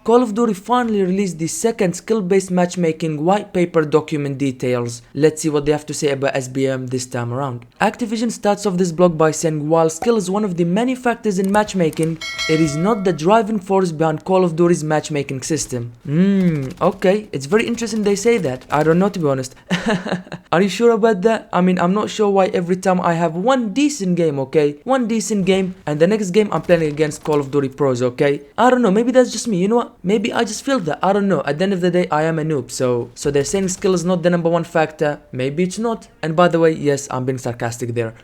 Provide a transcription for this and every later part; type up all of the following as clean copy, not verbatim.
Call of Duty finally released the second skill-based matchmaking white paper document details. Let's see what they have to say about SBMM this time around. Activision starts off this blog by saying while skill is one of the many factors in matchmaking, it is not the driving force behind Call of Duty's matchmaking system. Okay, it's very interesting they say that. I don't know, to be honest. Are you sure about that? I mean, I'm not sure why every time I have one decent game, okay? One decent game, and the next game I'm playing against Call of Duty pros, okay? I don't know, maybe that's just me, you know what? Maybe I just feel that, I don't know. At the end of the day, I am a noob, so they're saying skill is not the #1 factor. Maybe it's not. And by the way, yes, I'm being sarcastic there.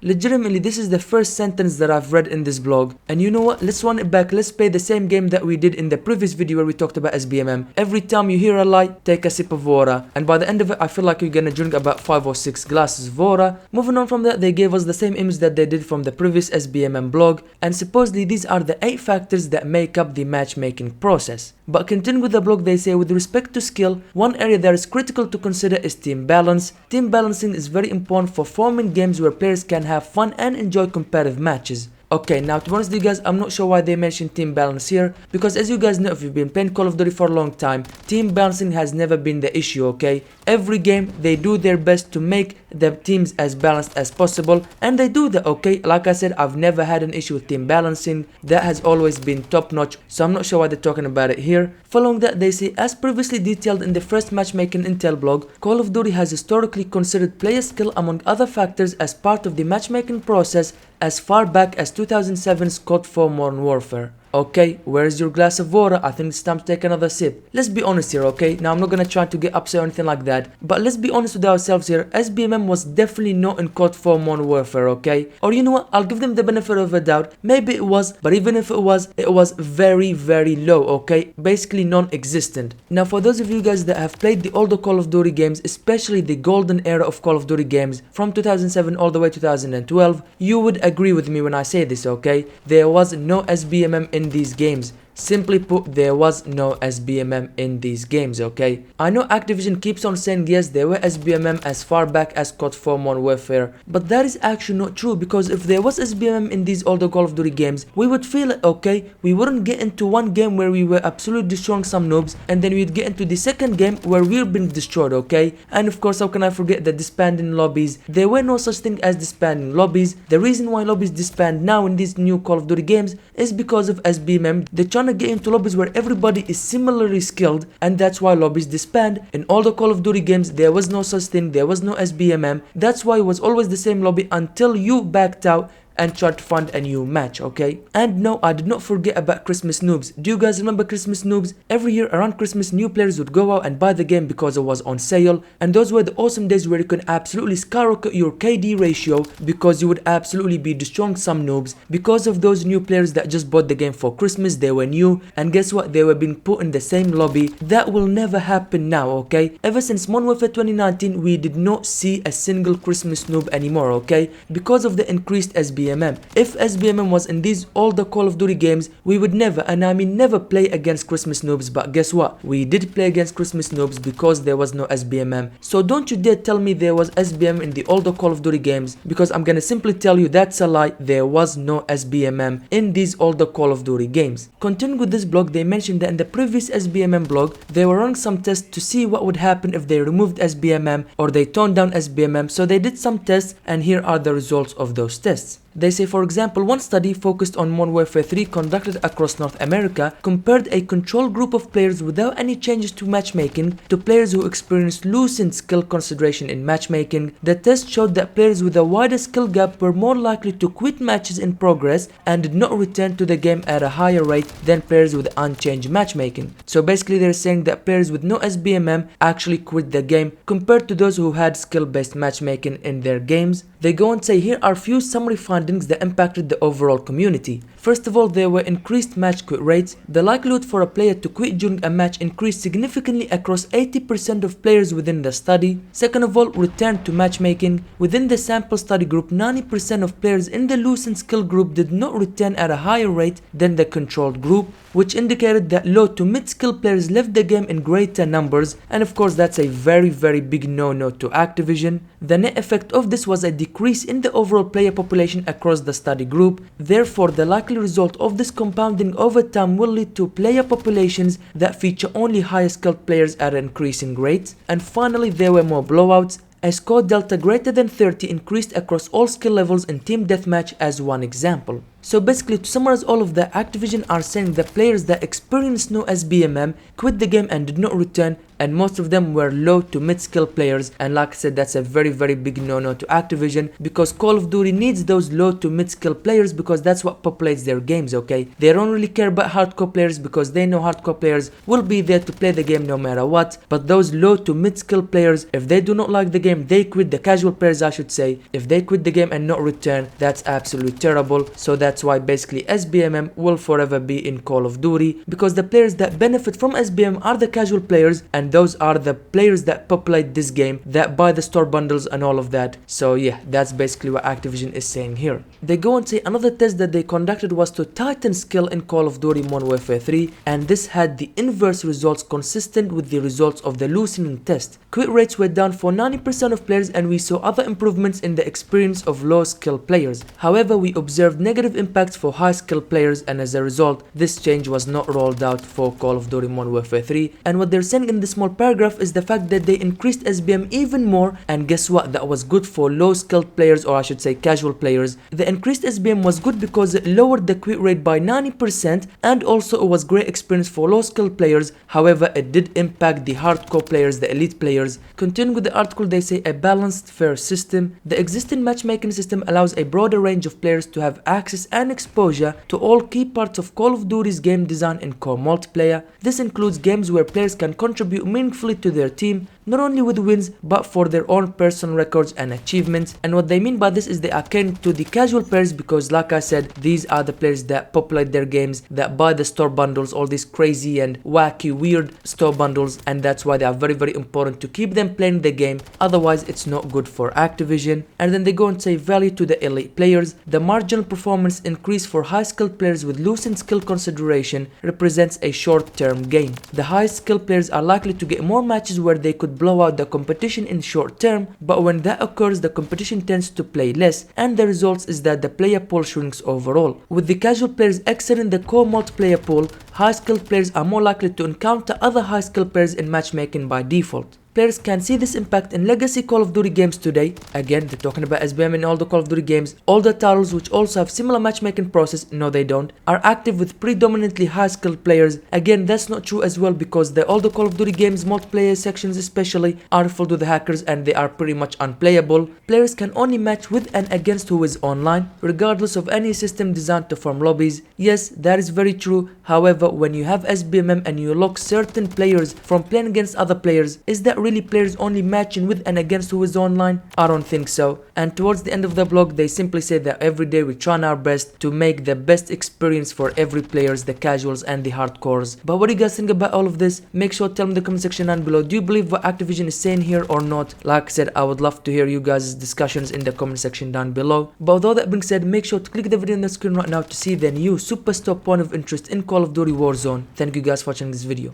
Legitimately, this is the first sentence that I've read in this blog. And you know what? Let's run it back. Let's play the same game that we did in the previous video where we talked about SBMM. Every time you hear a lie, take a sip of water. And by the end of it, I feel like you're gonna drink about 5 or 6 glasses of water. Moving on from that, they gave us the same image that they did from the previous SBMM blog. And supposedly these are the 8 factors that make up the matchmaking process. But continuing with the blog, they say with respect to skill, one area that is critical to consider is team balance. Team balancing is very important for forming games where players can have fun and enjoy competitive matches. Okay, now to be honest with you guys, I'm not sure why they mentioned team balance here, because as you guys know, if you've been playing Call of Duty for a long time, team balancing has never been the issue, okay? Every game, they do their best to make the teams as balanced as possible, and they do that, okay? Like I said, I've never had an issue with team balancing. That has always been top notch, so I'm not sure why they're talking about it here. Following that, they say, as previously detailed in the first matchmaking intel blog, Call of Duty has historically considered player skill among other factors as part of the matchmaking process as far back as 2007's COD Modern Warfare. Okay, where's your glass of water? I think it's time to take another sip. Let's be honest here, okay? Now I'm not gonna try to get upset or anything like that, but let's be honest with ourselves here. SBMM was definitely not in COD Modern Warfare, okay? Or you know what? I'll give them the benefit of a doubt. Maybe it was, but even if it was very, very low, okay? Basically non-existent. Now for those of you guys that have played the older Call of Duty games, especially the golden era of Call of Duty games from 2007 all the way to 2012, you would agree with me when I say this, okay? There was no SBMM in these games. Simply put, there was no SBMM in these games, okay? I know Activision keeps on saying yes, there were SBMM as far back as COD Modern Warfare, but that is actually not true, because if there was SBMM in these older Call of Duty games, we would feel it, okay? We wouldn't get into one game where we were absolutely destroying some noobs, and then we'd get into the second game where we're being destroyed, okay? And of course, how can I forget the disbanding lobbies? There were no such thing as disbanding lobbies. The reason why lobbies disband now in these new Call of Duty games is because of SBMM. They're trying to get into lobbies where everybody is similarly skilled, and that's why lobbies disband. In all the Call of Duty games, there was no such thing. There was no SBMM. That's why it was always the same lobby until you backed out and try to find a new match, okay? And no, I did not forget about Christmas noobs. Do you guys remember Christmas noobs? Every year around Christmas, new players would go out and buy the game because it was on sale, and those were the awesome days where you could absolutely skyrocket your KD ratio, because you would absolutely be destroying some noobs because of those new players that just bought the game for Christmas. They were new, and guess what? They were being put in the same lobby. That will never happen now, okay? Ever since Modern Warfare 2019, we did not see a single Christmas noob anymore, okay? Because of the increased SBMM. If SBMM was in these older Call of Duty games, we would never, and I mean never, play against Christmas noobs. But guess what? We did play against Christmas noobs because there was no SBMM. So don't you dare tell me there was SBMM in the older Call of Duty games, because I'm gonna simply tell you that's a lie. There was no SBMM in these older Call of Duty games. Continuing with this blog, they mentioned that in the previous SBMM blog, they were running some tests to see what would happen if they removed SBMM or they toned down SBMM. So they did some tests, and here are the results of those tests. They say, for example, one study focused on Modern Warfare 3 conducted across North America compared a control group of players without any changes to matchmaking to players who experienced loosened skill consideration in matchmaking. The test showed that players with a wider skill gap were more likely to quit matches in progress and did not return to the game at a higher rate than players with unchanged matchmaking. So basically they're saying that players with no SBMM actually quit the game compared to those who had skill-based matchmaking in their games. They go on to say, here are few summary findings that impacted the overall community. First of all, there were increased match quit rates. The likelihood for a player to quit during a match increased significantly across 80% of players within the study. Second of all, return to matchmaking. Within the sample study group, 90% of players in the loosened skill group did not return at a higher rate than the controlled group, which indicated that low to mid skill players left the game in greater numbers, and of course that's a very big no-no to Activision. The net effect of this was a decrease in the overall player population across the study group. Therefore, the likelihood likely result of this compounding over time will lead to player populations that feature only higher skilled players at an increasing rate. And finally, there were more blowouts, as score delta greater than 30 increased across all skill levels in team deathmatch as one example. So basically, to summarize all of that, Activision are saying that players that experienced no SBMM quit the game and did not return, and most of them were low to mid skill players. And like I said, that's a very big no-no to Activision, because Call of Duty needs those low to mid skill players because that's what populates their games, okay? They don't really care about hardcore players because they know hardcore players will be there to play the game no matter what. But those low to mid skill players, if they do not like the game, they quit. The casual players, I should say, if they quit the game and not return, that's absolutely terrible. So that's why basically SBMM will forever be in Call of Duty, because the players that benefit from SBMM are the casual players, and those are the players that populate this game, that buy the store bundles and all of that. So yeah, that's basically what Activision is saying here. They go and say another test that they conducted was to tighten skill in Call of Duty Modern Warfare 3, and this had the inverse results consistent with the results of the loosening test. Quit rates were down for 90% of players, and we saw other improvements in the experience of low skill players. However, we observed negative impacts for high skill players, and as a result, this change was not rolled out for Call of Duty Modern Warfare 3. And what they're saying in this small paragraph is the fact that they increased SBM even more, and guess what, that was good for low skilled players, or I should say casual players. The increased SBM was good because it lowered the quit rate by 90%, and also it was great experience for low skilled players. However, it did impact the hardcore players, the elite players. Continuing with the article, they say a balanced fair system. The existing matchmaking system allows a broader range of players to have access and exposure to all key parts of Call of Duty's game design in core multiplayer. This includes games where players can contribute meaningfully to their team, not only with wins but for their own personal records and achievements. And what they mean by this is they are akin to the casual players, because like I said, these are the players that populate their games, that buy the store bundles, all these crazy and wacky weird store bundles, and that's why they are very important to keep them playing the game, otherwise it's not good for Activision. And then they go and say value to the elite players. The marginal performance increase for high skilled players with loosened skill consideration represents a short-term gain. The high skilled players are likely to get more matches where they could blow out the competition in short term, but when that occurs, the competition tends to play less, and the result is that the player pool shrinks overall. With the casual players exiting the core multiplayer pool, high skilled players are more likely to encounter other high skilled players in matchmaking by default. Players can see this impact in legacy Call of Duty games today. Again, they're talking about SBM in all the Call of Duty games. All the titles which also have similar matchmaking process, no they don't, are active with predominantly high skilled players. Again, that's not true as well, because all the Call of Duty games multiplayer sections especially are filled with hackers and they are pretty much unplayable. Players can only match with and against who is online, regardless of any system designed to form lobbies. Yes, that is very true. However, when you have SBMM and you lock certain players from playing against other players, is that really players only matching with and against who is online? I don't think so. And towards the end of the blog, they simply say that every day we're trying our best to make the best experience for every players, the casuals and the hardcores. But what do you guys think about all of this? Make sure to tell me in the comment section down below. Do you believe what Activision is saying here or not? Like I said, I would love to hear you guys' discussions in the comment section down below. But with all that being said, make sure to click the video on the screen right now to see the new superstar point of interest in Call of Duty Warzone. Thank you guys for watching this video.